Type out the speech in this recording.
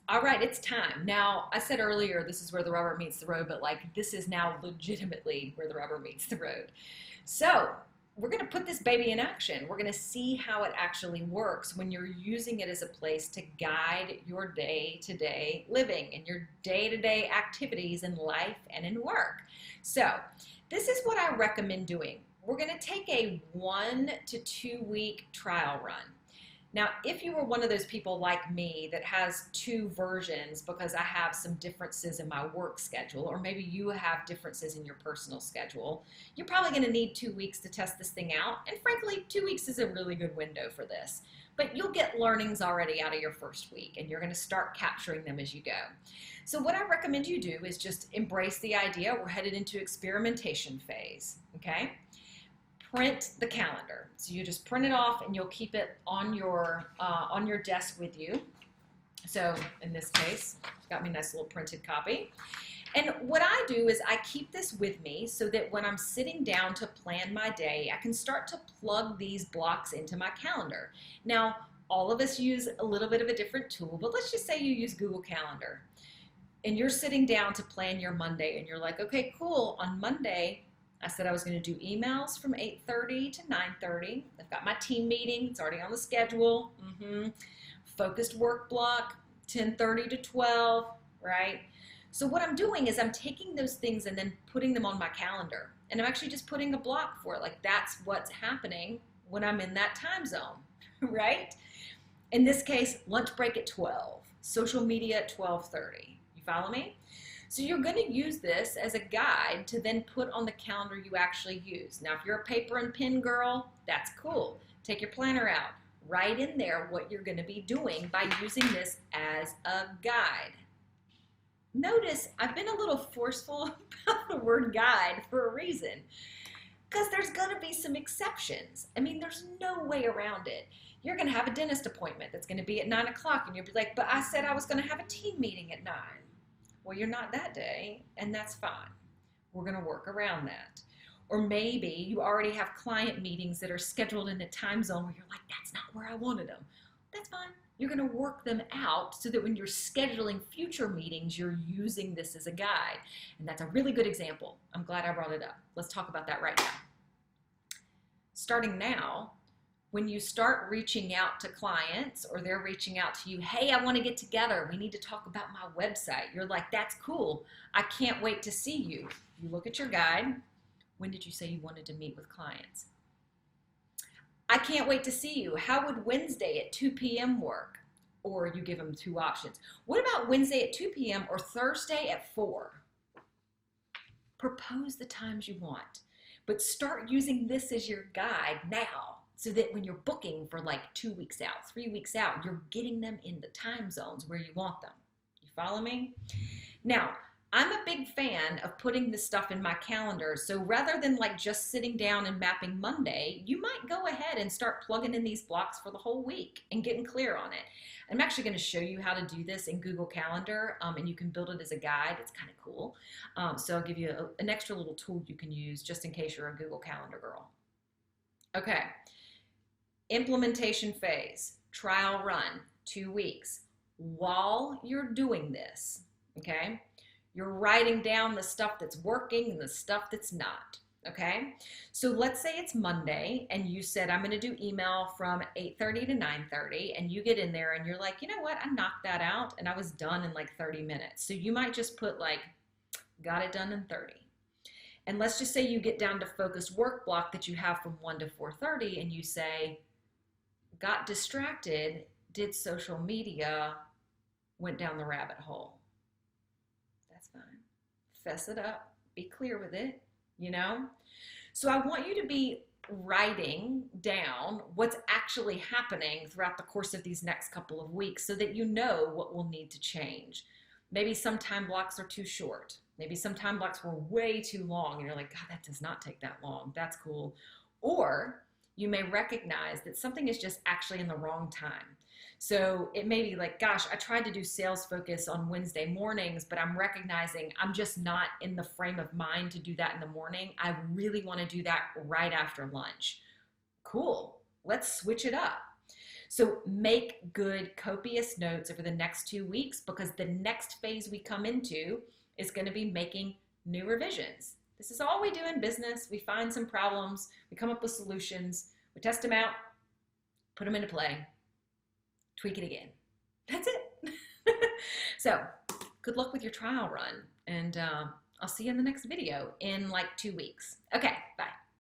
All right, it's time. Now, I said earlier this is where the rubber meets the road, but like this is now legitimately where the rubber meets the road. So, we're going to put this baby in action. We're going to see how it actually works when you're using it as a place to guide your day-to-day living and your day-to-day activities in life and in work. So, this is what I recommend doing. We're going to take a 1 to 2 week trial run. Now, if you were one of those people like me that has two versions because I have some differences in my work schedule, or maybe you have differences in your personal schedule, you're probably going to need 2 weeks to test this thing out. And frankly, 2 weeks is a really good window for this. But you'll get learnings already out of your first week, and you're going to start capturing them as you go. So what I recommend you do is just embrace the idea. We're headed into experimentation phase, okay? Print the calendar. So you just print it off and you'll keep it on your desk with you. So in this case, got me a nice little printed copy. And what I do is I keep this with me so that when I'm sitting down to plan my day, I can start to plug these blocks into my calendar. Now, all of us use a little bit of a different tool, but let's just say you use Google Calendar and you're sitting down to plan your Monday and you're like, okay, cool, on Monday, I said I was going to do emails from 8:30 to 9:30. I've got my team meeting. It's already on the schedule. Focused work block, 10:30 to 12, right? So what I'm doing is I'm taking those things and then putting them on my calendar. And I'm actually just putting a block for it. Like that's what's happening when I'm in that time zone, right? In this case, lunch break at 12. Social media at 12:30. You follow me? So you're going to use this as a guide to then put on the calendar you actually use. Now, if you're a paper and pen girl, that's cool. Take your planner out. Write in there what you're going to be doing by using this as a guide. Notice I've been a little forceful about the word guide for a reason, because there's going to be some exceptions. I mean, there's no way around it. You're going to have a dentist appointment that's going to be at 9 o'clock, and you'll be like, but I said I was going to have a team meeting at 9. Well, you're not that day, and that's fine. We're going to work around that. Or maybe you already have client meetings that are scheduled in a time zone where you're like, that's not where I wanted them. That's fine. You're going to work them out so that when you're scheduling future meetings, you're using this as a guide. And that's a really good example. I'm glad I brought it up. Let's talk about that right now. Starting now, when you start reaching out to clients or they're reaching out to you, hey, I want to get together. We need to talk about my website. You're like, that's cool. I can't wait to see you. You look at your guide. When did you say you wanted to meet with clients? I can't wait to see you. How would Wednesday at 2 p.m. work? Or you give them two options. What about Wednesday at 2 p.m. or Thursday at 4? Propose the times you want, but start using this as your guide now, so that when you're booking for like 2 weeks out, 3 weeks out, you're getting them in the time zones where you want them. You follow me? Now, I'm a big fan of putting this stuff in my calendar. So rather than like just sitting down and mapping Monday, you might go ahead and start plugging in these blocks for the whole week and getting clear on it. I'm actually going to show you how to do this in Google Calendar, and you can build it as a guide. It's kind of cool. So I'll give you an extra little tool you can use just in case you're a Google Calendar girl. Okay. Implementation phase, trial run, 2 weeks. While you're doing this, okay, you're writing down the stuff that's working and the stuff that's not, okay? So let's say it's Monday and you said, I'm gonna do email from 8:30 to 9:30, and you get in there and you're like, you know what, I knocked that out and I was done in like 30 minutes. So you might just put like, got it done in 30. And let's just say you get down to focused work block that you have from 1 to 4:30 and you say, got distracted, did social media, went down the rabbit hole. That's fine. Fess it up. Be clear with it, you know? So I want you to be writing down what's actually happening throughout the course of these next couple of weeks so that you know what will need to change. Maybe some time blocks are too short. Maybe some time blocks were way too long and you're like, God, that does not take that long. That's cool. Or you may recognize that something is just actually in the wrong time. So it may be like, gosh, I tried to do sales focus on Wednesday mornings, but I'm recognizing I'm just not in the frame of mind to do that in the morning. I really want to do that right after lunch. Cool. Let's switch it up. So make good, copious notes over the next 2 weeks, because the next phase we come into is going to be making new revisions. This is all we do in business. We find some problems, we come up with solutions, we test them out, put them into play, tweak it again. That's it. So good luck with your trial run, and I'll see you in the next video in like 2 weeks. Okay, bye.